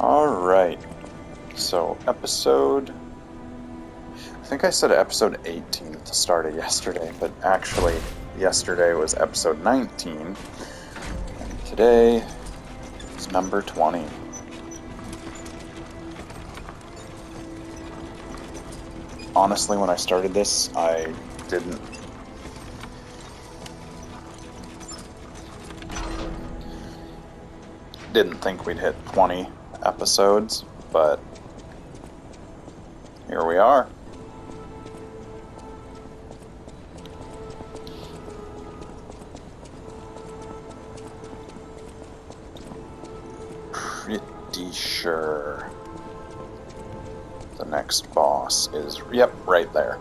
Alright, so I think I said episode 18 at the start of yesterday, but actually, yesterday was episode 19, and today is number 20. Honestly, when I started this, I didn't think we'd hit 20 episodes, but here we are. Pretty sure the next boss is, yep, right there.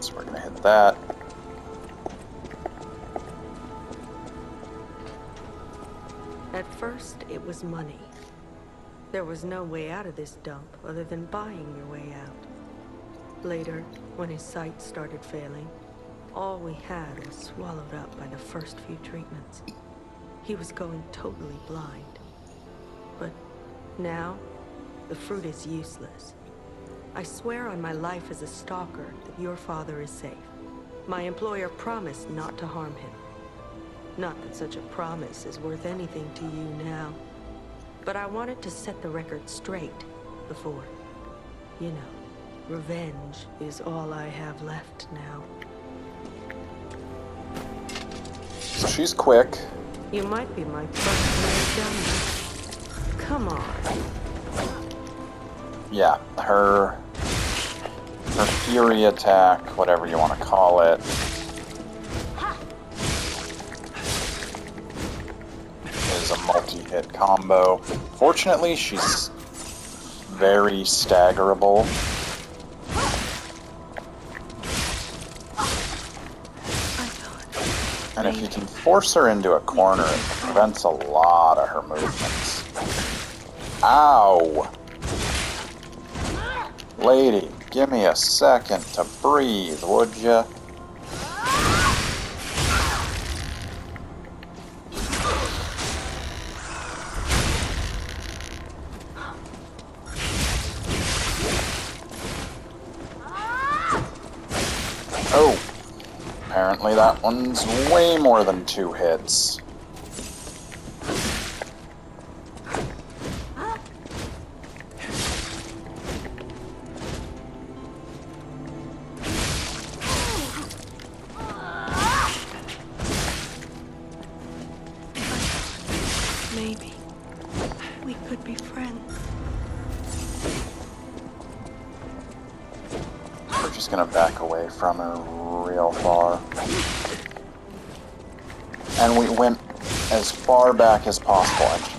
So we're gonna hit that. At first, it was money. There was no way out of this dump other than buying your way out. Later, when his sight started failing, all we had was swallowed up by the first few treatments. He was going totally blind. But now, the fruit is useless. I swear on my life as a stalker that your father is safe. My employer promised not to harm him. Not that such a promise is worth anything to you now. But I wanted to set the record straight before, you know, revenge is all I have left now. So she's quick. You might be my first man done. Come on. Yeah, her fury attack, whatever you want to call it, is a multi-hit combo. Fortunately, she's very staggerable. And if you can force her into a corner, it prevents a lot of her movements. Ow! Lady, give me a second to breathe, would ya? Oh, apparently that one's way more than 2 hits. Maybe we could be friends. We're just gonna back away from her real far. And we went as far back as possible and she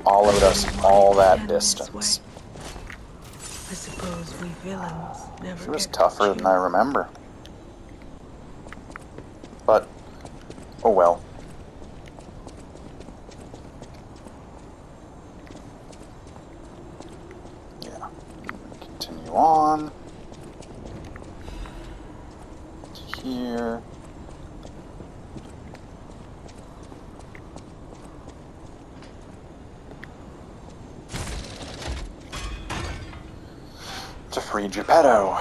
followed us all that distance. I suppose we villains never She was get to tougher than I choose. remember. But, oh well. Yeah. Continue on. To here. To free Geppetto.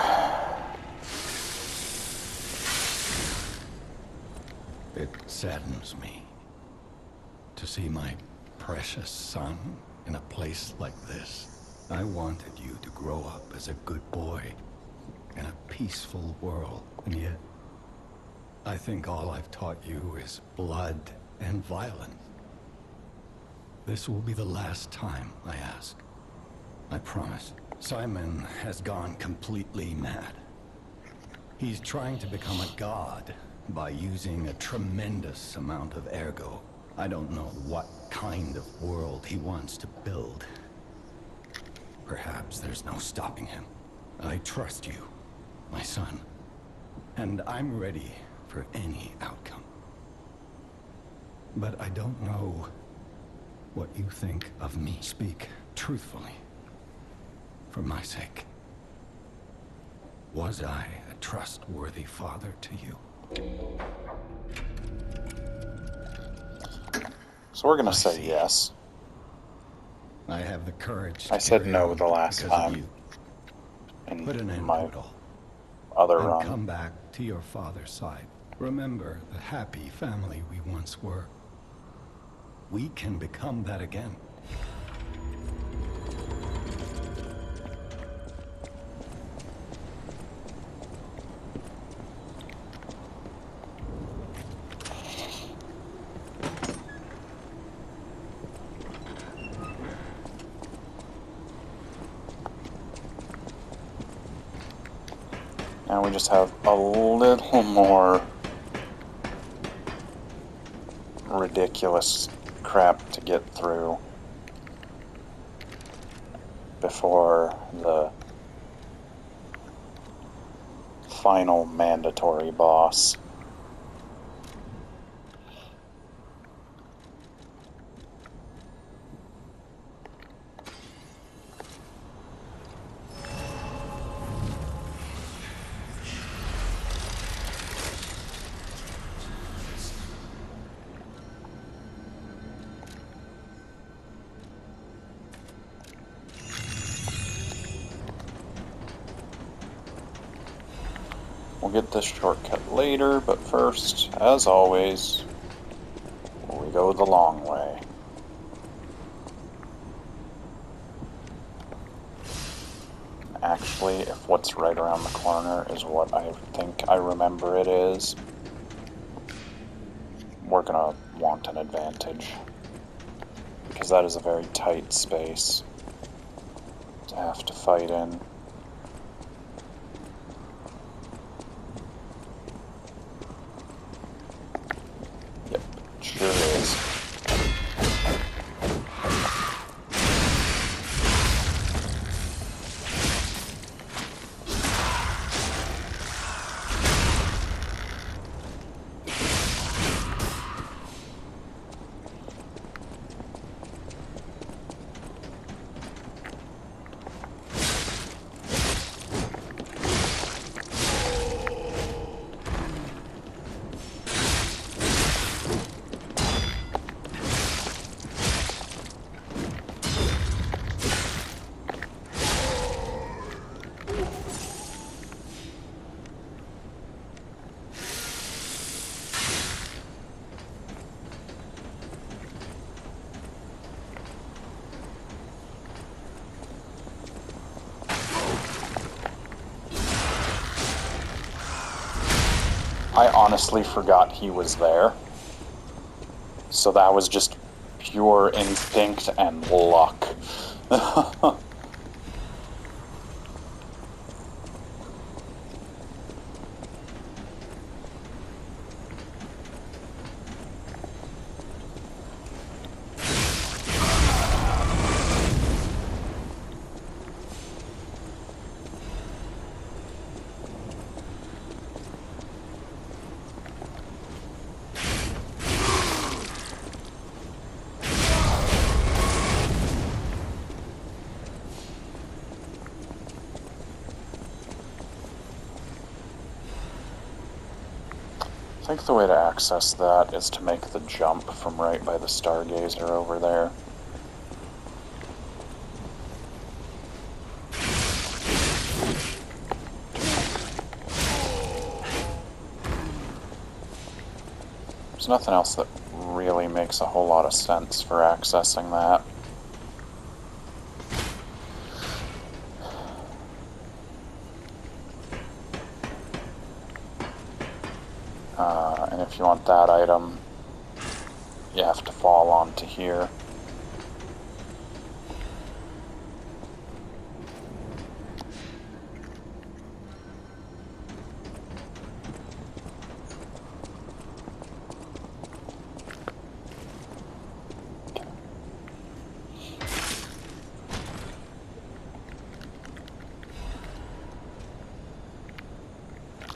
It saddens me to see my precious son in a place like this. I wanted you to grow up as a good boy in a peaceful world, and yet I think all I've taught you is blood and violence. This will be the last time I ask. I promise. Simon has gone completely mad. He's trying to become a god by using a tremendous amount of ergo. I don't know what kind of world he wants to build. Perhaps there's no stopping him. I trust you, my son, and I'm ready for any outcome. But I don't know what you think of me. Speak truthfully, for my sake. Was I a trustworthy father to you? So we're gonna I say see. yes. I have the courage I to said carry no on the last because time. of you. In Put an end my to it all. other And run. come back to your father's side. Remember the happy family we once were. We can become that again. Now we just have a little more ridiculous crap to get through before the final mandatory boss. We'll get this shortcut later, but first, as always, we go the long way. Actually, if what's right around the corner is what I think I remember it is, we're gonna want an advantage. Because that is a very tight space to have to fight in. Yep, sure is. I honestly forgot he was there. So that was just pure instinct and luck. I think the way to access that is to make the jump from right by the Stargazer over there. There's nothing else that really makes a whole lot of sense for accessing that. And if you want that item, you have to fall onto here.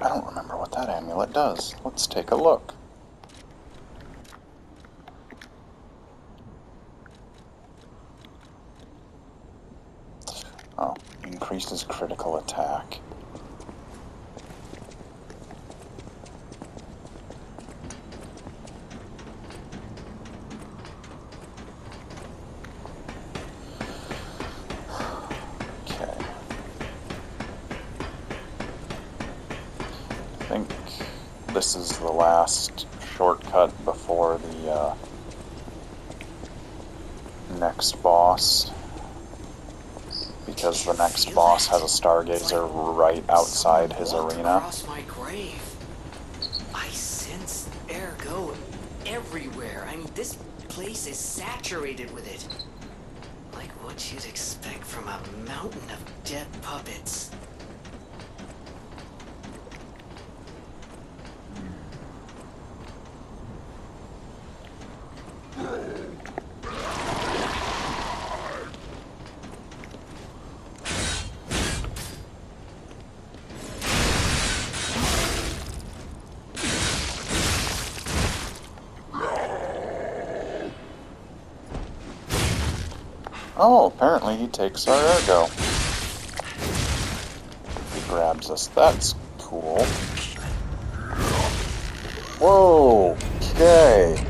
I don't remember what that amulet does. Let's take a look. Oh, increases critical attack. this is the last shortcut before the next boss, because the next boss has a stargazer right outside his arena. Across my grave. I sense ergo everywhere. I mean, this place is saturated with it. Like what you'd expect from a mountain of dead puppets. Oh, apparently he takes our ergo. He grabs us. That's cool. Whoa! Okay.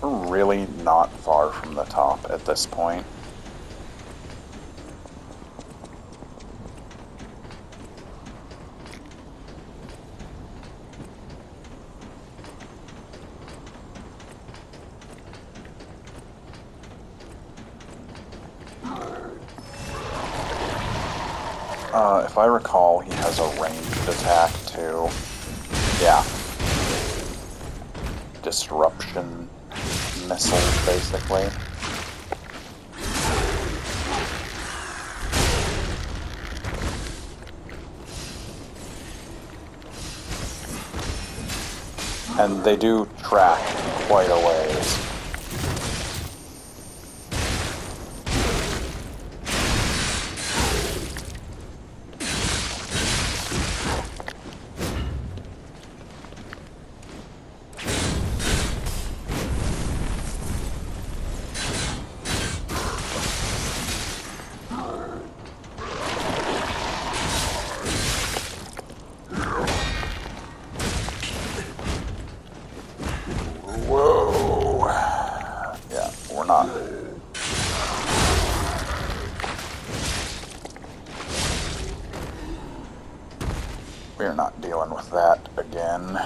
We're really not far from the top at this point. If I recall, he has a ranged attack too. Yeah. Disruption missiles, basically. And they do track quite a ways. Whoa. Yeah, we're not. We're not dealing with that again.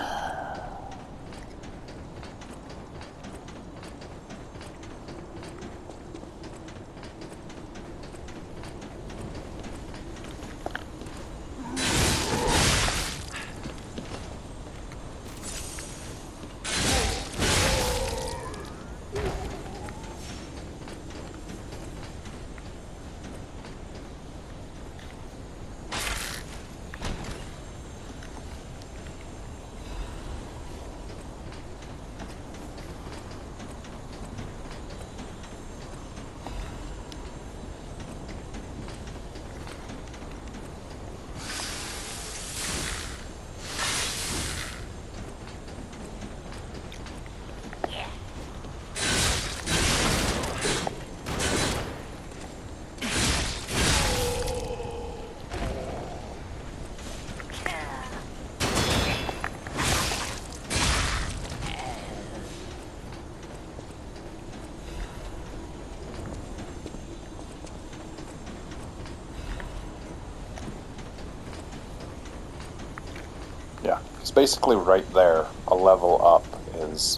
Yeah, it's basically right there. A level up is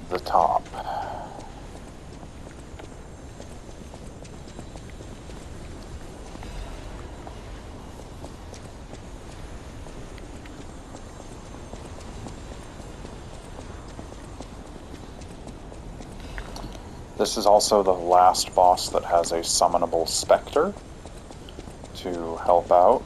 the top. This is also the last boss that has a summonable specter to help out.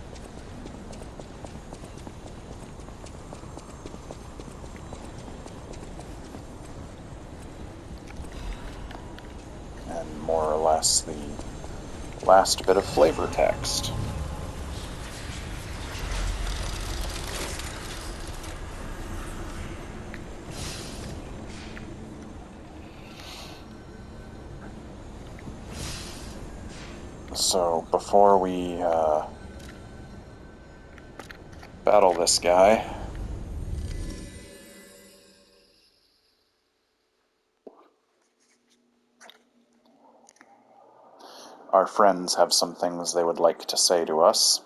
And more or less the last bit of flavor text. So before we battle this guy, our friends have some things they would like to say to us.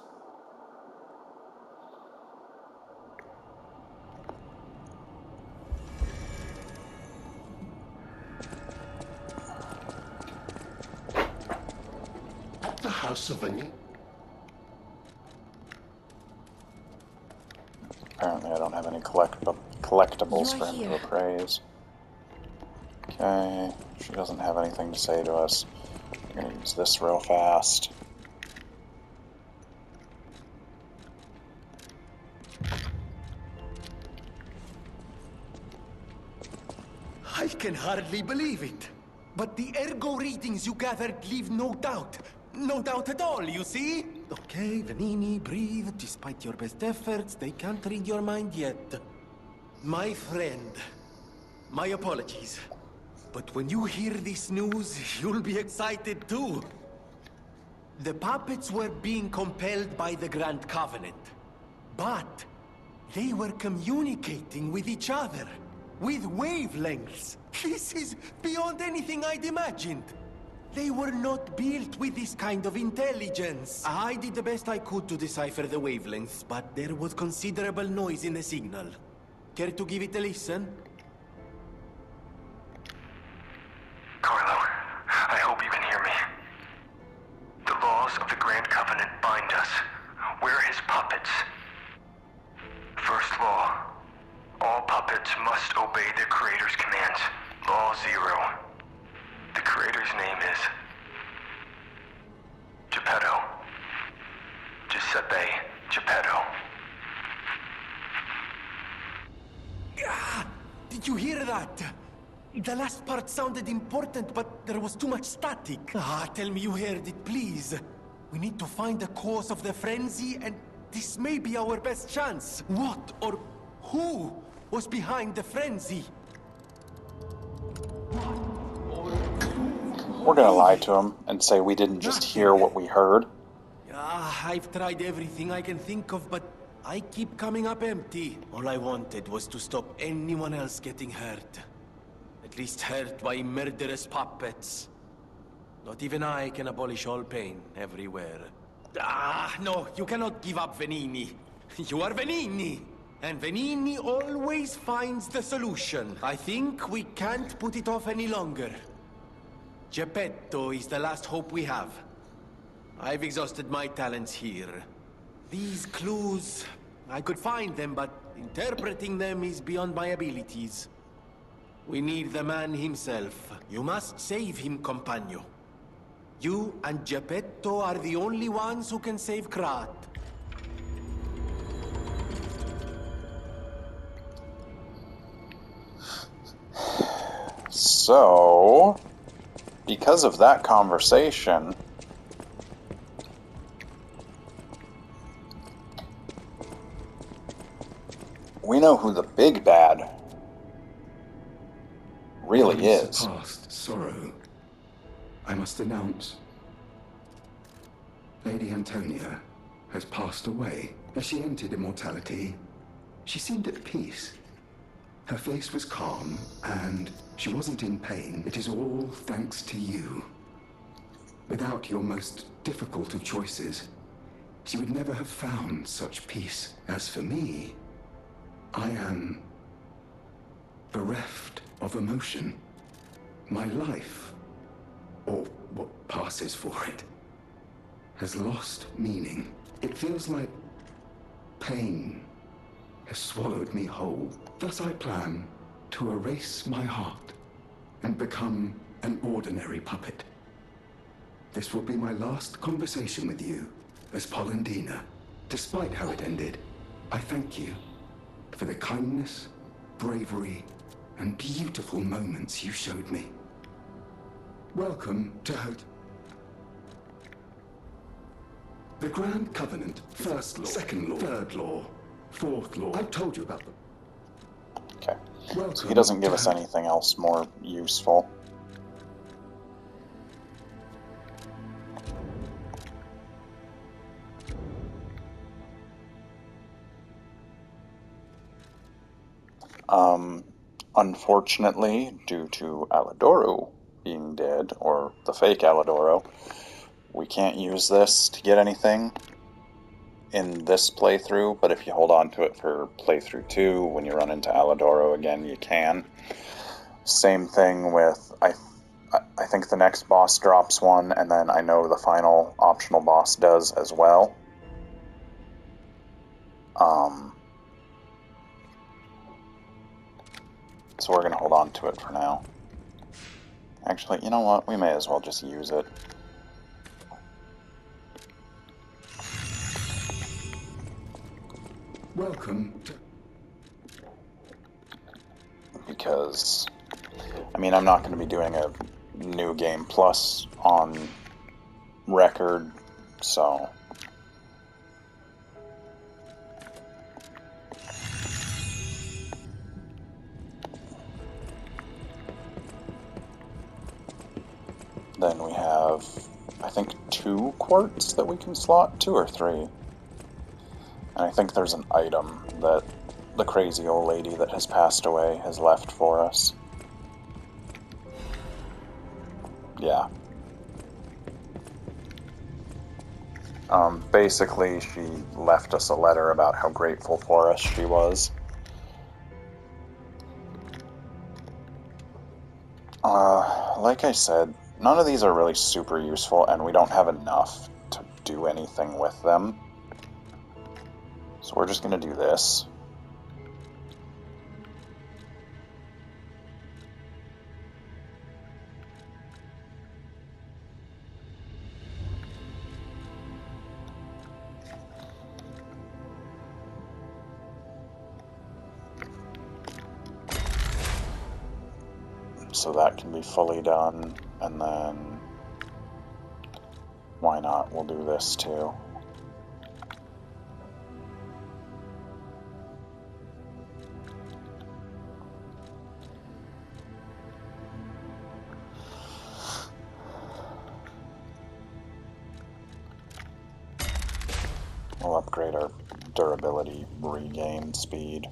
At the House of Vany. Apparently I don't have any collectibles for him to appraise. Okay, she doesn't have anything to say to us. I'm gonna use this real fast. I can hardly believe it. But the ergo readings you gathered leave no doubt. No doubt at all, you see? Okay, Vanini, breathe. Despite your best efforts, they can't read your mind yet. My friend, my apologies. But when you hear this news, you'll be excited too. The puppets were being compelled by the Grand Covenant. But they were communicating with each other. With wavelengths. This is beyond anything I'd imagined. They were not built with this kind of intelligence. I did the best I could to decipher the wavelengths, but there was considerable noise in the signal. Care to give it a listen? Carlo, I hope you can hear me. The laws of the Grand Covenant bind us. We're his puppets. First law. All puppets must obey the Creator's commands. Law 0. The Creator's name is... Geppetto. Giuseppe Geppetto. Ah, did you hear that? The last part sounded important, but there was too much static. Tell me you heard it, please. We need to find the cause of the frenzy, and this may be our best chance. What or who was behind the frenzy? We're gonna lie to him and say we didn't just hear what we heard. I've tried everything I can think of, but I keep coming up empty. All I wanted was to stop anyone else getting hurt. At least hurt by murderous puppets. Not even I can abolish all pain everywhere. No, you cannot give up, Vanini. You are Vanini! And Vanini always finds the solution. I think we can't put it off any longer. Geppetto is the last hope we have. I've exhausted my talents here. These clues, I could find them, but interpreting them is beyond my abilities. We need the man himself. You must save him, Compagno. You and Geppetto are the only ones who can save Krat. So, because of that conversation, we know who the big bad really is. Past sorrow, I must announce, Lady Antonia has passed away. As she entered immortality, she seemed at peace. Her face was calm, and she wasn't in pain. It is all thanks to you. Without your most difficult of choices, she would never have found such peace. As for me, I am bereft of emotion. My life, or what passes for it, has lost meaning. It feels like pain has swallowed me whole. Thus I plan to erase my heart and become an ordinary puppet. This will be my last conversation with you as Polendina. Despite how it ended, I thank you for the kindness, bravery, and beautiful moments you showed me. Welcome to the Grand Covenant. First law, second law, third law, fourth law. I've told you about them. Okay. Welcome So he doesn't give to us anything else more useful. Unfortunately, due to Alidoro being dead, or the fake Alidoro, we can't use this to get anything in this playthrough, but if you hold on to it for playthrough 2, when you run into Alidoro again, you can. Same thing with, I think the next boss drops one, and then I know the final optional boss does as well. So we're going to hold on to it for now. Actually, you know what? We may as well just use it. Welcome to Because, I mean, I'm not going to be doing a new game plus on record, so... Then we have, I think, 2 quartz that we can slot, 2 or 3. And I think there's an item that the crazy old lady that has passed away has left for us. Yeah. Basically, she left us a letter about how grateful for us she was. Like I said, none of these are really super useful, and we don't have enough to do anything with them. So we're just going to do this. So that can be fully done, and then why not? We'll do this too. We'll upgrade our durability, regain speed.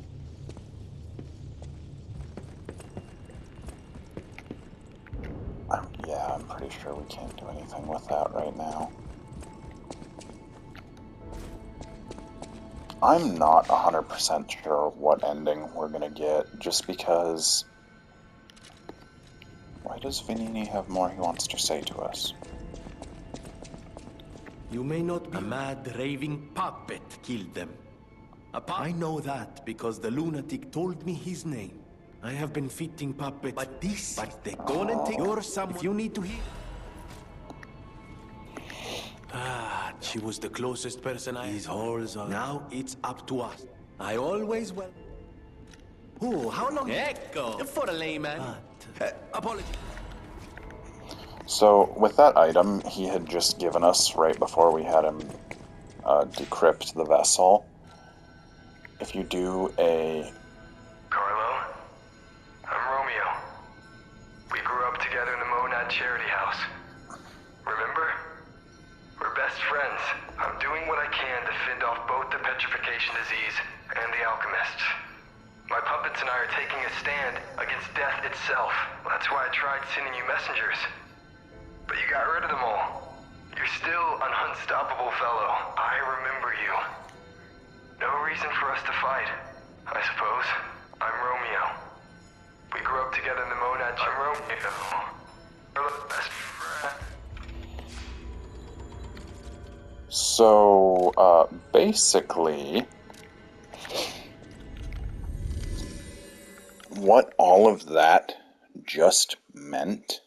Yeah, I'm pretty sure we can't do anything with that right now. I'm not 100% sure what ending we're gonna get, just because... Why does Vanini have more he wants to say to us? You may not be... A mad, raving puppet killed them. I know that because the lunatic told me his name. I have been fitting puppets, but they gonna take your someone. If you need to hear... she was the closest person I... These halls are... Now it's up to us. I always will... Oh, how long... Echo! For a layman. Apologies. So, with that item he had just given us right before we had him decrypt the vessel, if you do a... Carlo, I'm Romeo. We grew up together in the Monad Charity House. Remember? We're best friends. I'm doing what I can to fend off both the petrification disease and the alchemists. My puppets and I are taking a stand against death itself. That's why I tried sending you messengers. But you got rid of them all. You're still an unstoppable fellow. I remember you. No reason for us to fight, I suppose. I'm Romeo. We grew up together in the Monad. I'm Romeo. We're the best friend. So, basically, what all of that just meant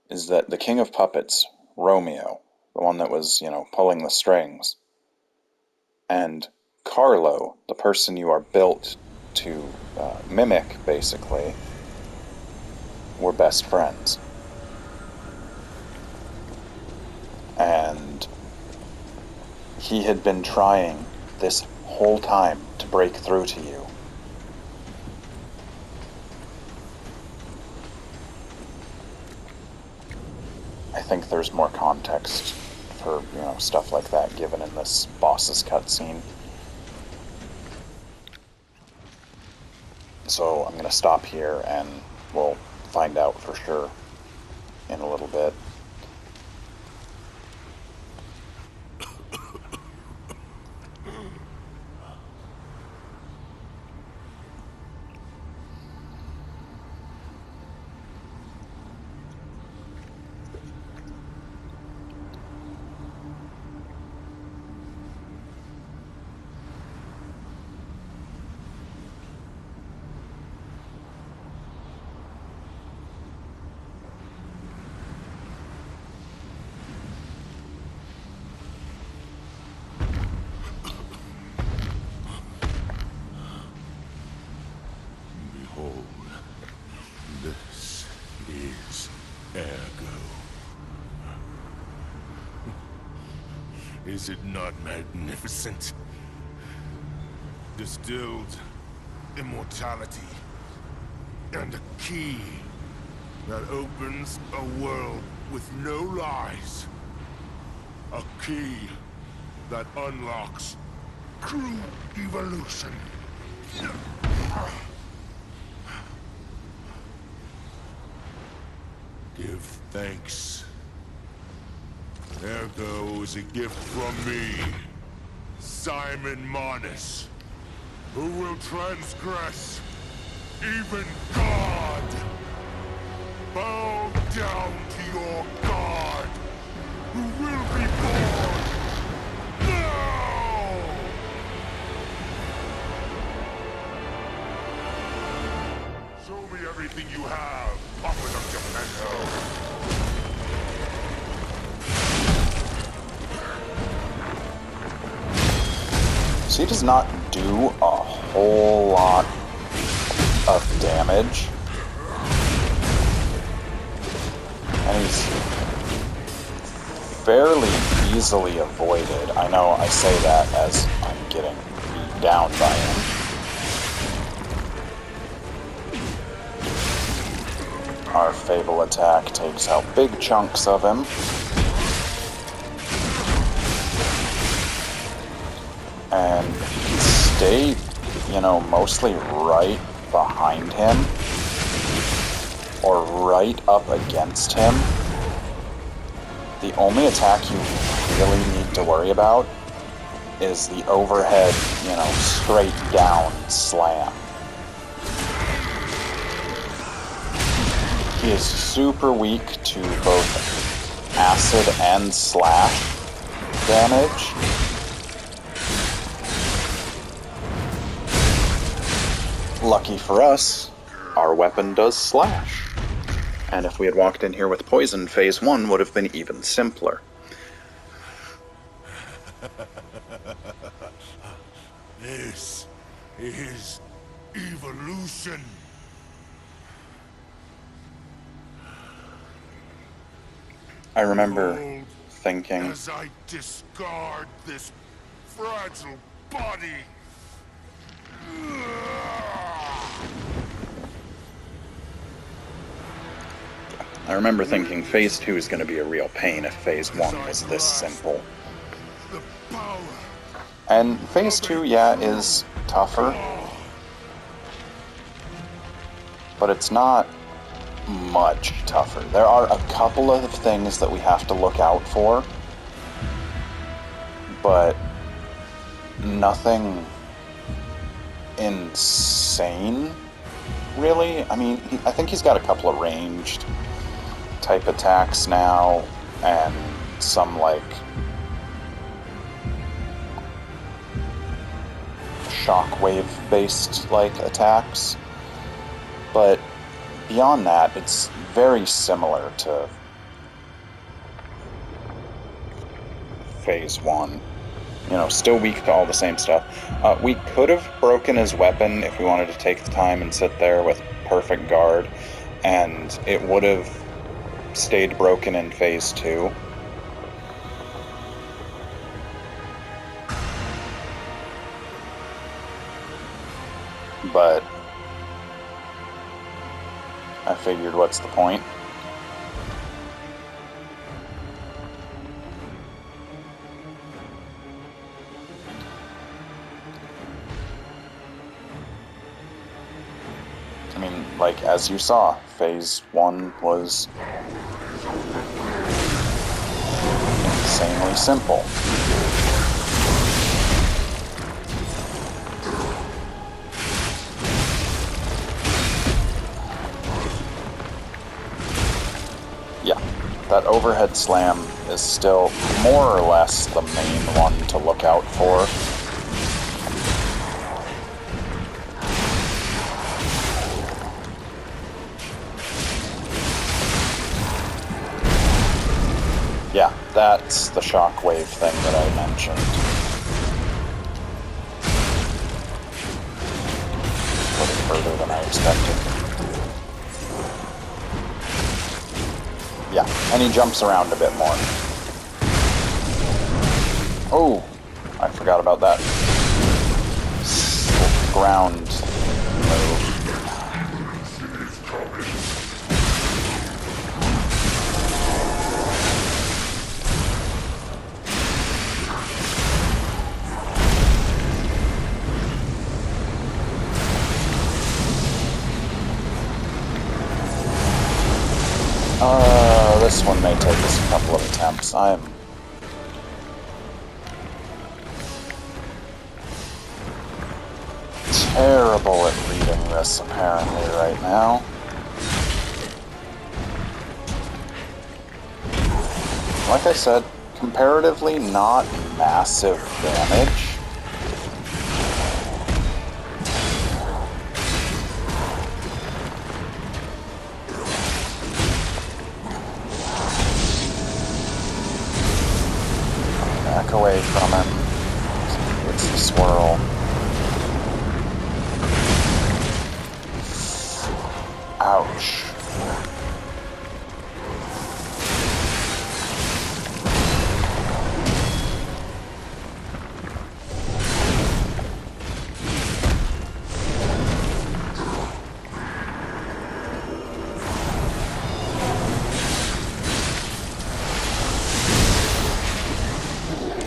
is that the King of Puppets, Romeo, the one that was, pulling the strings, and Carlo, the person you are built to mimic, basically, were best friends. he had been trying this whole time to break through to you. I think there's more context for, stuff like that given in this boss's cutscene. So I'm going to stop here and we'll find out for sure in a little bit. Behold, this is Ergo. Is it not magnificent? Distilled immortality and a key that opens a world with no lies. A key that unlocks true evolution. Give thanks. Ergo is a gift from me, Simon Manus, who will transgress even God. Bow down to your God, who will be born now! Show me everything you have, Puppet of Geppetto. So he does not do a whole lot of damage. And he's fairly easily avoided. I know I say that as I'm getting beat down by him. Our Fable attack takes out big chunks of him. And if you can stay, mostly right behind him, or right up against him, the only attack you really need to worry about is the overhead, straight down slam. He is super weak to both acid and slash damage. Lucky for us, our weapon does slash. And if we had walked in here with poison, phase 1 would have been even simpler. This is evolution. I remember thinking, as I discard this fragile body. I remember thinking phase 2 is going to be a real pain if phase 1 was this simple. The power. And phase 2, yeah, is tougher. But it's not much tougher. There are a couple of things that we have to look out for, but nothing insane, really. I mean, I think he's got a couple of ranged type attacks now, and some, shockwave-based, attacks. But beyond that, it's very similar to phase 1. Still weak to all the same stuff. We could have broken his weapon if we wanted to take the time and sit there with perfect guard, and it would have stayed broken in phase 2. but I figured, what's the point? I mean, like, as you saw, Phase 1 was insanely simple. Yeah, that overhead slam is still more or less the main one to look out for. Yeah, that's the shockwave thing that I mentioned. A little further than I expected. Yeah, and he jumps around a bit more. Oh, I forgot about that. Ground move. This one may take us a couple of attempts. I'm terrible at reading this, apparently, right now. Like I said, comparatively not massive damage. Back away from him. It's the swirl. Ouch.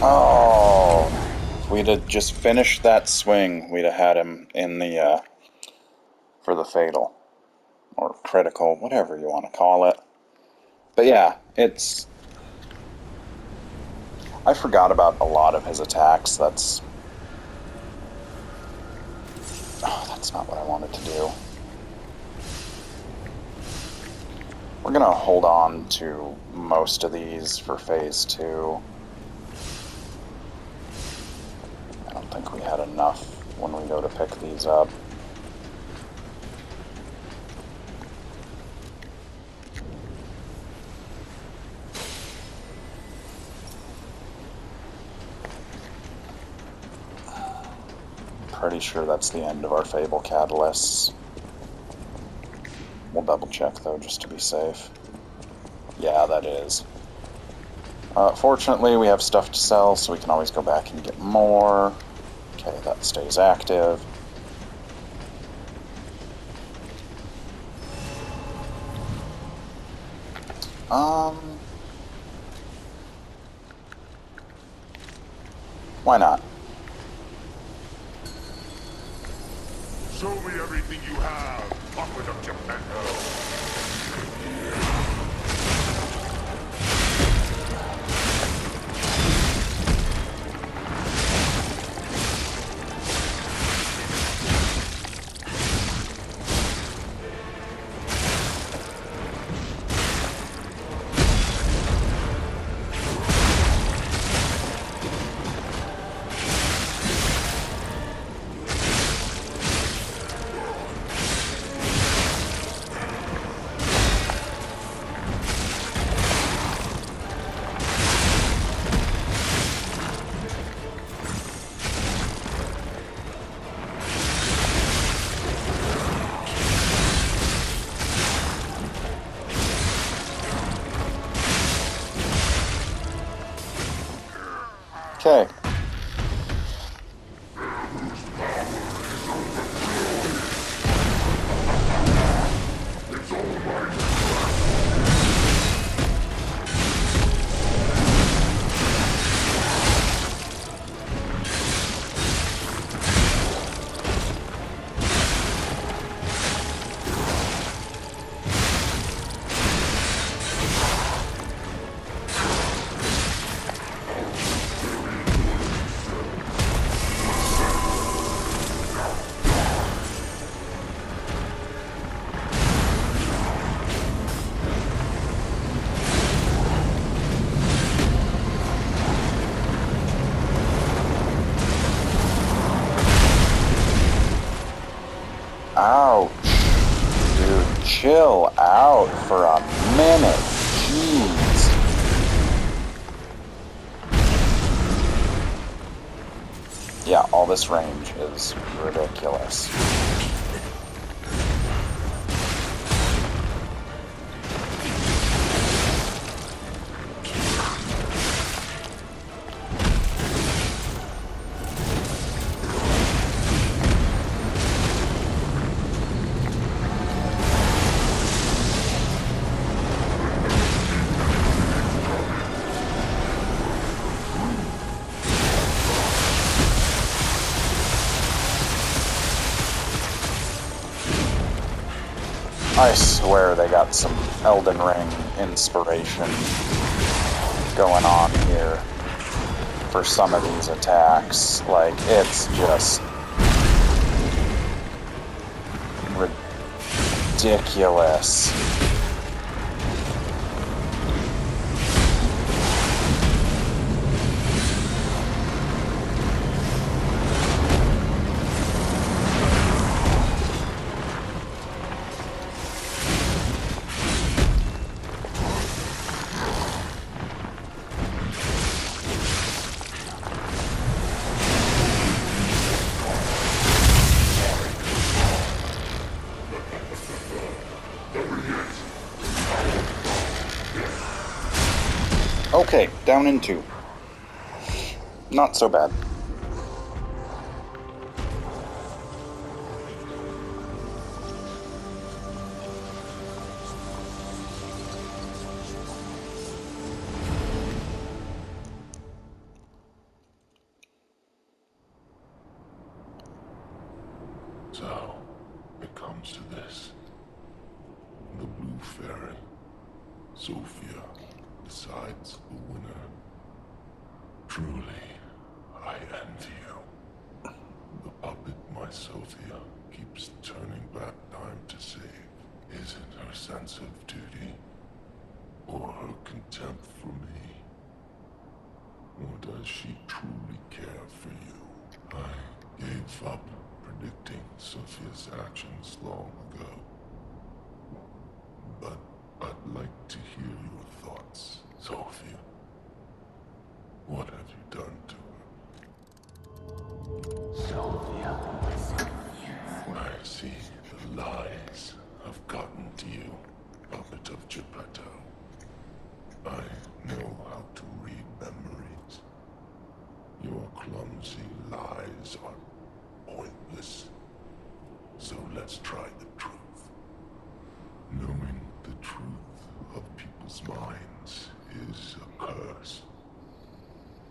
Oh, if we'd have just finished that swing, we'd have had him in the, for the fatal. Or critical, whatever you want to call it. But yeah, it's... I forgot about a lot of his attacks. That's not what I wanted to do. We're gonna hold on to most of these for Phase 2. I don't think we had enough when we go to pick these up. Pretty sure that's the end of our Fable Catalysts. We'll double check though, just to be safe. Yeah, that is. Fortunately, we have stuff to sell, so we can always go back and get more. Okay, that stays active. Why not? Show me everything you have, Puppet of Geppetto. Okay. chill out for a minute. Jeez. Yeah, all this range is ridiculous. I swear they got some Elden Ring inspiration going on here for some of these attacks. Like, it's just ridiculous. Okay, down in 2. Not so bad. So, it comes to this. The Blue Fairy, Sophia, decides the winner. Truly, I envy you. The puppet my Sophia keeps turning back time to save. Is it her sense of duty? Or her contempt for me? Or does she truly care for you? I gave up predicting Sophia's actions long ago. But I'd like to hear your thoughts, Sophia. What have you done to her? Sophia. I see the lies have gotten to you, puppet of Geppetto. I know how to read memories. Your clumsy lies are pointless. So let's try the truth. Knowing the truth of people's minds is a curse.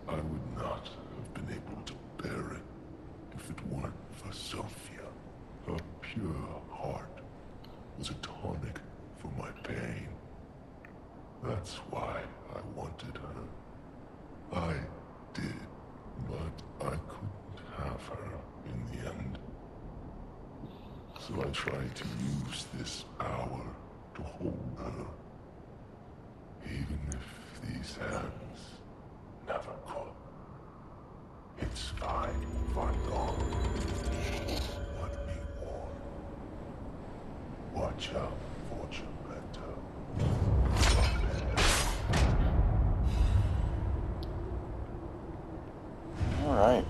I would not have been able to bear it if it weren't for Sophia. Her pure heart was a tonic for my pain. That's why I wanted her. I did, but I couldn't have her in the end. So I tried to use this power to hold her. Even if these hands never could. It's fine, Vandal. Let me warn. Watch out for Geppetto. Alright.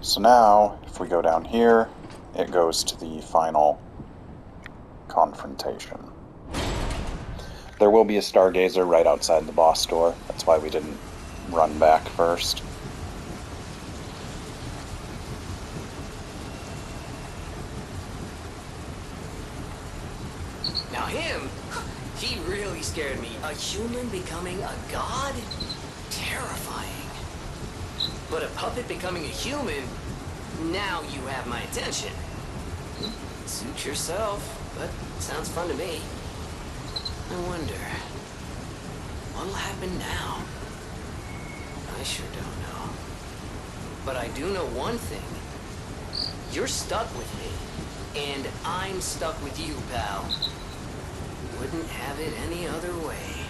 So now, if we go down here, it goes to the final confrontation. There will be a Stargazer right outside the boss door. That's why we didn't run back first. Now him, he really scared me. A human becoming a god? Terrifying. But a puppet becoming a human? Now you have my attention. Suit yourself, but sounds fun to me. I wonder, what'll happen now? I sure don't know. But I do know one thing. You're stuck with me, and I'm stuck with you, pal. Wouldn't have it any other way.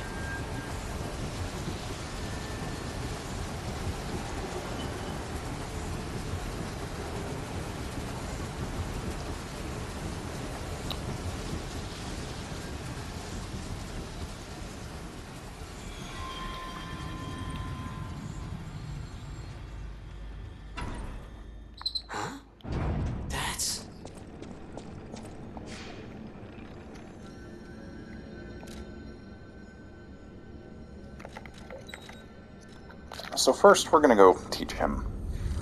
So first we're going to go teach him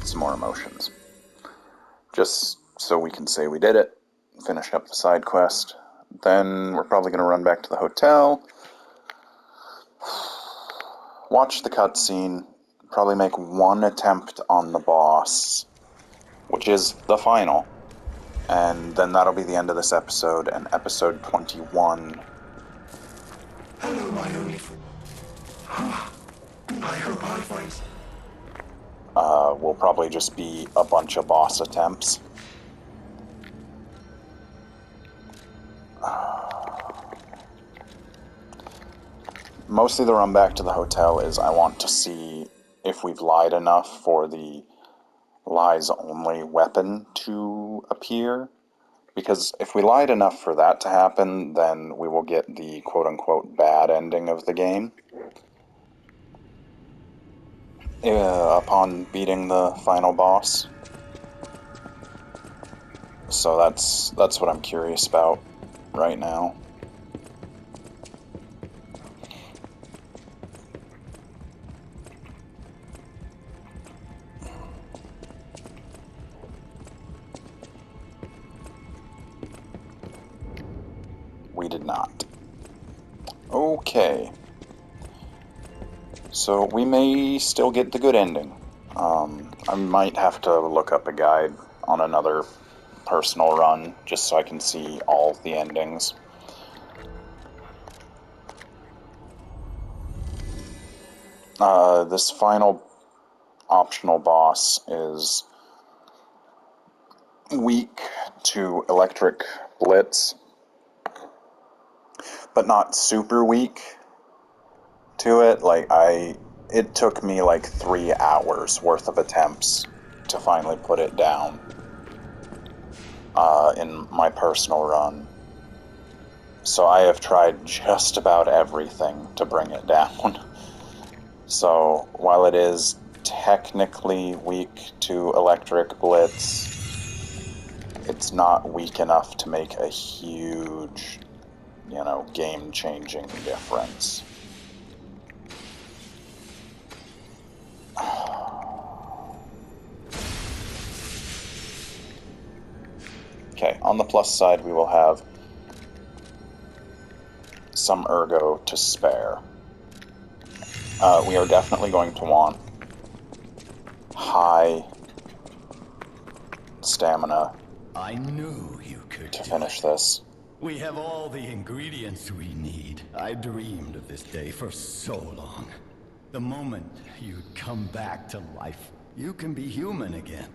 some more emotions. Just so we can say we did it, finish up the side quest. Then we're probably going to run back to the hotel, watch the cutscene, probably make one attempt on the boss, which is the final. And then that'll be the end of this episode, and episode 21. Hello, my only friend. I hope I find... Will probably just be a bunch of boss attempts. Mostly the run back to the hotel is I want to see if we've lied enough for the lies only weapon to appear. Because if we lied enough for that to happen, then we will get the quote-unquote bad ending of the game. Upon beating the final boss. So that's what I'm curious about right now. We did not. Okay. So we may still get the good ending. I might have to look up a guide on another personal run just so I can see all the endings. This final optional boss is weak to electric blitz, but not super weak to it. It took me like 3 hours worth of attempts to finally put it down in my personal run. So I have tried just about everything to bring it down. So while it is technically weak to electric blitz, it's not weak enough to make a huge, game-changing difference. Okay, on the plus side, we will have some ergo to spare. We are definitely going to want high stamina I knew you could to do finish it. this. We have all the ingredients we need. I dreamed of this day for so long. The moment you'd come back to life, you can be human again.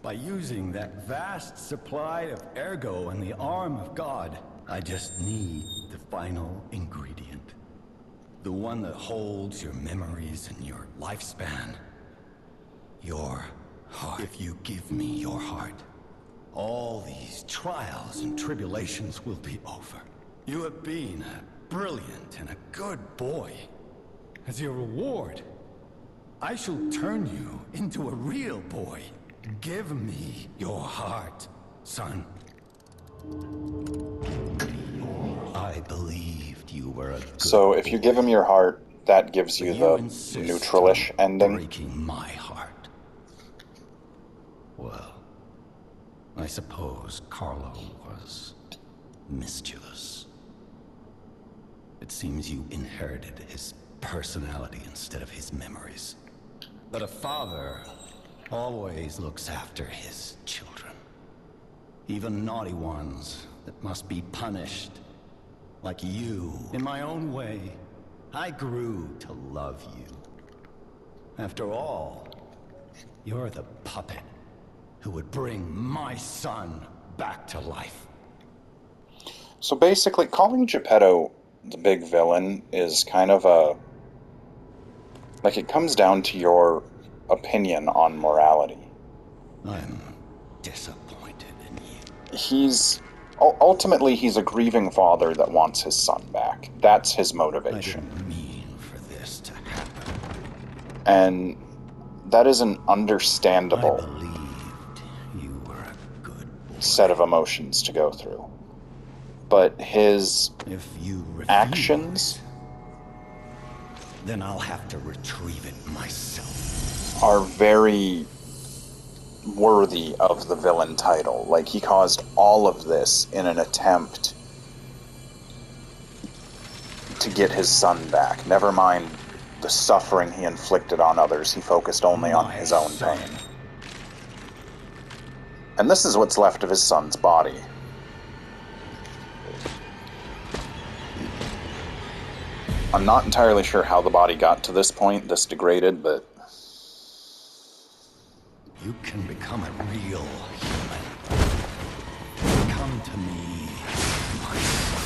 By using that vast supply of ergo and the arm of God, I just need the final ingredient. The one that holds your memories and your lifespan. Your heart. If you give me your heart, all these trials and tribulations will be over. You have been a brilliant and a good boy. As your reward, I shall turn you into a real boy. Give me your heart, son. I believed you were a good So if you give him your heart, that gives you but the insist neutralish on ending. breaking my heart. Well, I suppose Carlo was mischievous. It seems you inherited his personality instead of his memories. But a father always looks after his children. Even naughty ones that must be punished. Like you. In my own way, I grew to love you. After all, you're the puppet who would bring my son back to life. So basically, calling Geppetto the big villain is kind of a... it comes down to your opinion on morality. I'm disappointed in you. Ultimately, he's a grieving father that wants his son back. That's his I motivation. didn't mean for this to happen. And that is an I understandable believed you were a good boy. set of emotions to go through. But his If you refuse, actions then I'll have to retrieve it myself. Are very worthy of the villain title. Like, he caused all of this in an attempt to get his son back. Never mind the suffering he inflicted on others. He focused only on his own pain. And this is what's left of his son's body. I'm not entirely sure how the body got to this point, this degraded, but... You can become a real human. Come to me, my son.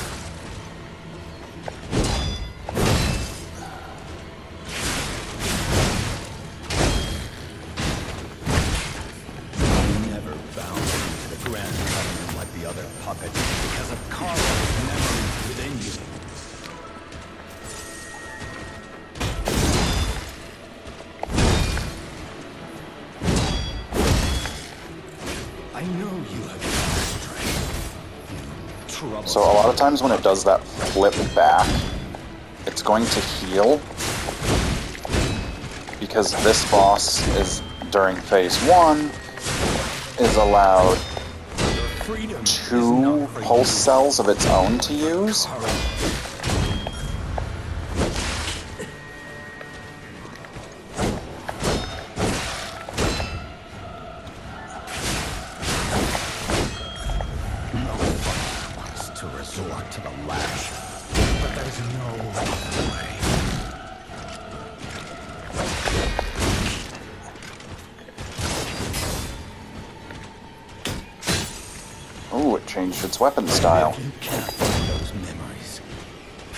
I never bound you to the Grand Covenant like the other puppets because of Carlo's memories within you. I know you have strength. Trouble. So a lot of times when it does that flip back, it's going to heal. Because this boss is, during phase 1, is allowed 2 pulse cells of its own to use. To resort to the lash, but there's no other way. Ooh, it changed its weapon style. If you can't find those memories,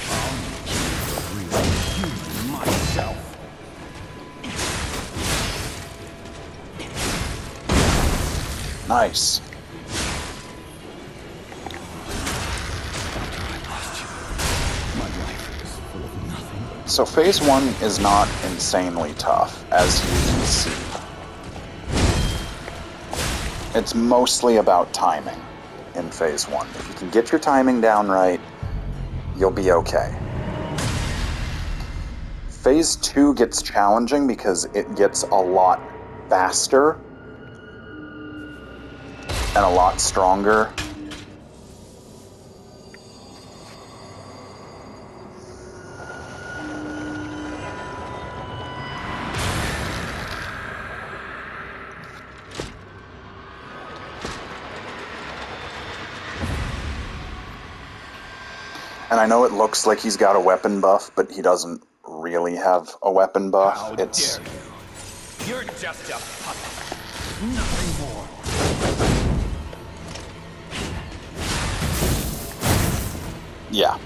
I'll make you a real human myself. Nice. So phase 1 is not insanely tough, as you can see. It's mostly about timing in phase 1. If you can get your timing down right, you'll be okay. Phase 2 gets challenging because it gets a lot faster and a lot stronger. And I know it looks like he's got a weapon buff, but he doesn't really have a weapon buff. How It's... dare you? You're just a puppet. Nothing more. Yeah.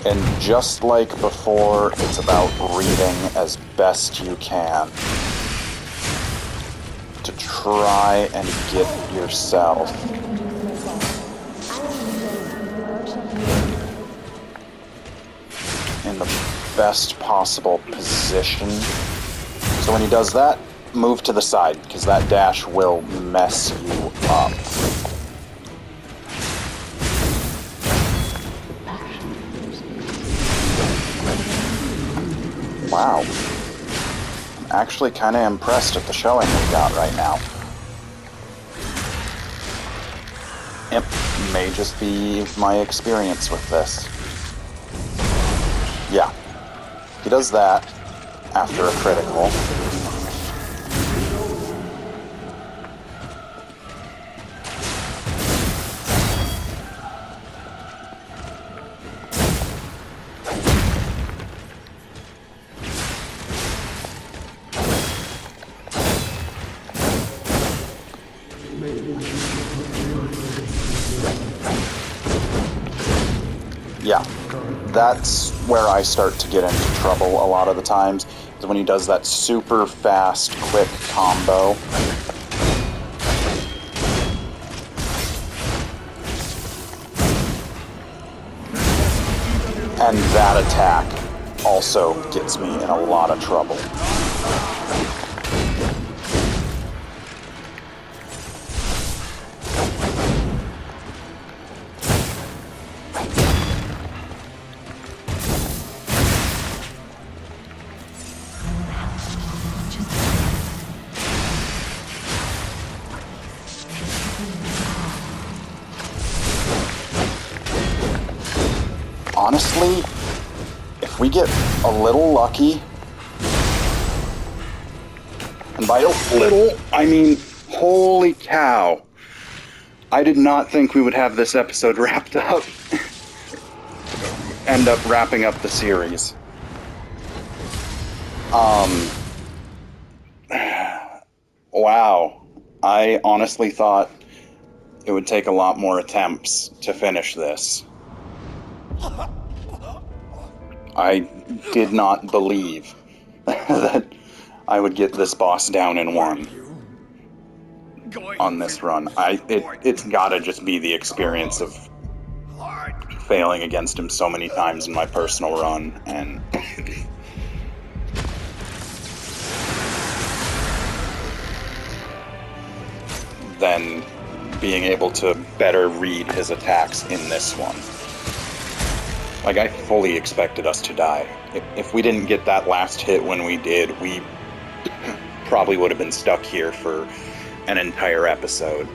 And just like before, it's about reading as best you can to try and get yourself in the best possible position. So when he does that, move to the side, because that dash will mess you up. Wow. I'm actually kind of impressed at the showing we got right now. It may just be my experience with this. Yeah. He does that after a critical. Yeah, that's where I start to get into trouble a lot of the times, is when he does that super fast, quick combo. And that attack also gets me in a lot of trouble. honestly, if we get a little lucky, and by little, I mean, holy cow. I did not think we would have this episode wrapped up. End up wrapping up the series. Wow. I honestly thought it would take a lot more attempts to finish this. I did not believe that I would get this boss down in one on this run. It's gotta just be the experience of failing against him so many times in my personal run, and then being able to better read his attacks in this one. Like, I fully expected us to die. If we didn't get that last hit when we did, we probably would have been stuck here for an entire episode.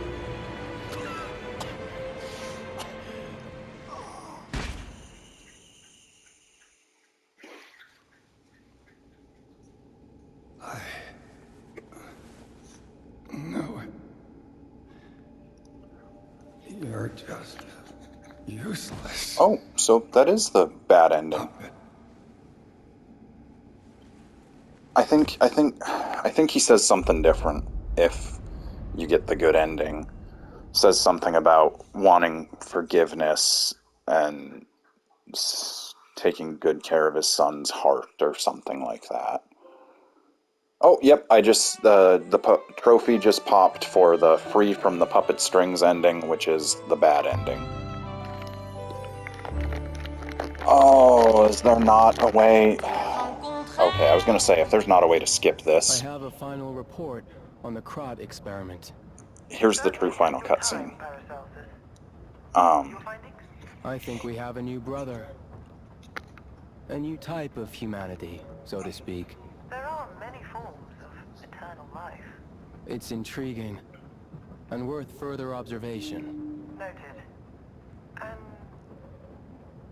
No. You're just useless. Oh, so that is the bad ending. Puppet. I think he says something different if you get the good ending. Says something about wanting forgiveness and taking good care of his son's heart or something like that. Oh, yep, I just, the trophy just popped for the free from the puppet strings ending, which is the bad ending. Oh, is there not a way? Okay, I was gonna say, if there's not a way to skip this. I have a final report on the Krat experiment. Here's the true final cutscene. I think we have a new brother. A new type of humanity, so to speak. There are many forms of eternal life. It's intriguing and worth further observation. Noted. And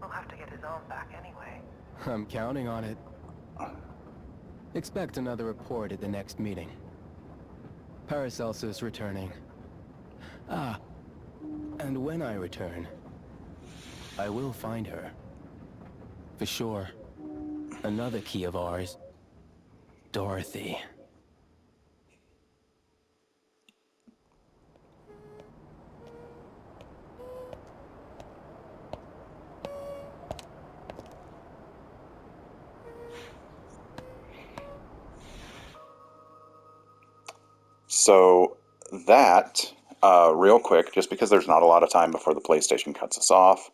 we'll have to get his arm back anyway. I'm counting on it. Expect another report at the next meeting. Paracelsus returning. Ah, and when I return, I will find her. For sure. Another key of ours. Dorothy. So that, real quick, just because there's not a lot of time before the PlayStation cuts us off,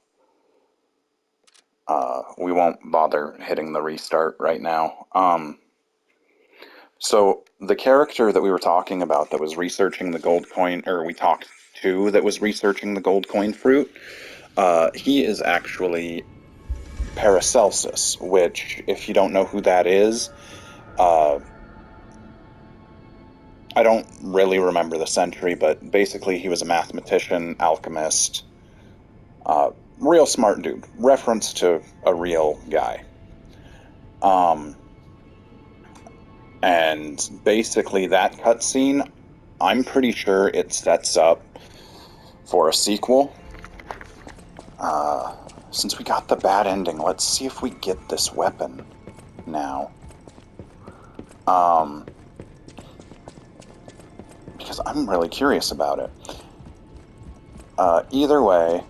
we won't bother hitting the restart right now. So the character that we were talking about that was researching the gold coin, or we talked to that was researching the gold coin fruit, he is actually Paracelsus, which, if you don't know who that is, I don't really remember the century, but basically he was a mathematician, alchemist, real smart dude. Reference to a real guy. And basically that cutscene, I'm pretty sure it sets up for a sequel. Since we got the bad ending, let's see if we get this weapon now. Because I'm really curious about it. Either way,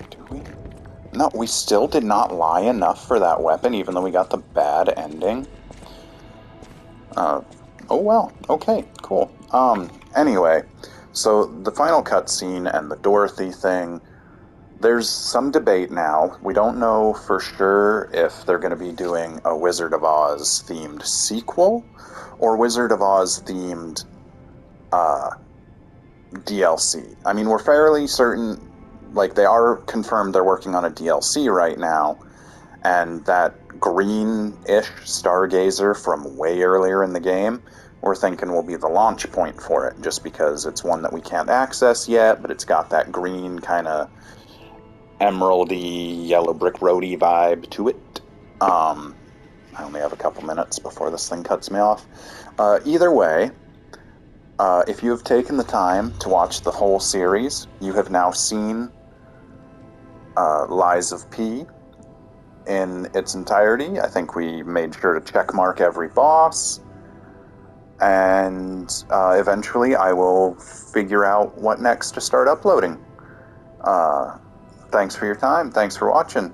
do we? No, we still did not lie enough for that weapon, even though we got the bad ending. Oh well, okay, cool. Anyway, so the final cutscene and the Dorothy thing, there's some debate now. We don't know for sure if they're going to be doing a Wizard of Oz themed sequel or Wizard of Oz themed DLC. I mean, we're fairly certain, like, they are confirmed they're working on a DLC right now, and that green-ish Stargazer from way earlier in the game we're thinking will be the launch point for it, just because it's one that we can't access yet, but it's got that green kind of emeraldy, yellow brick roady vibe to it. I only have a couple minutes before this thing cuts me off. Either way, if you have taken the time to watch the whole series, you have now seen Lies of P in its entirety. I think we made sure to checkmark every boss, and eventually I will figure out what next to start uploading. Thanks for your time. Thanks for watching.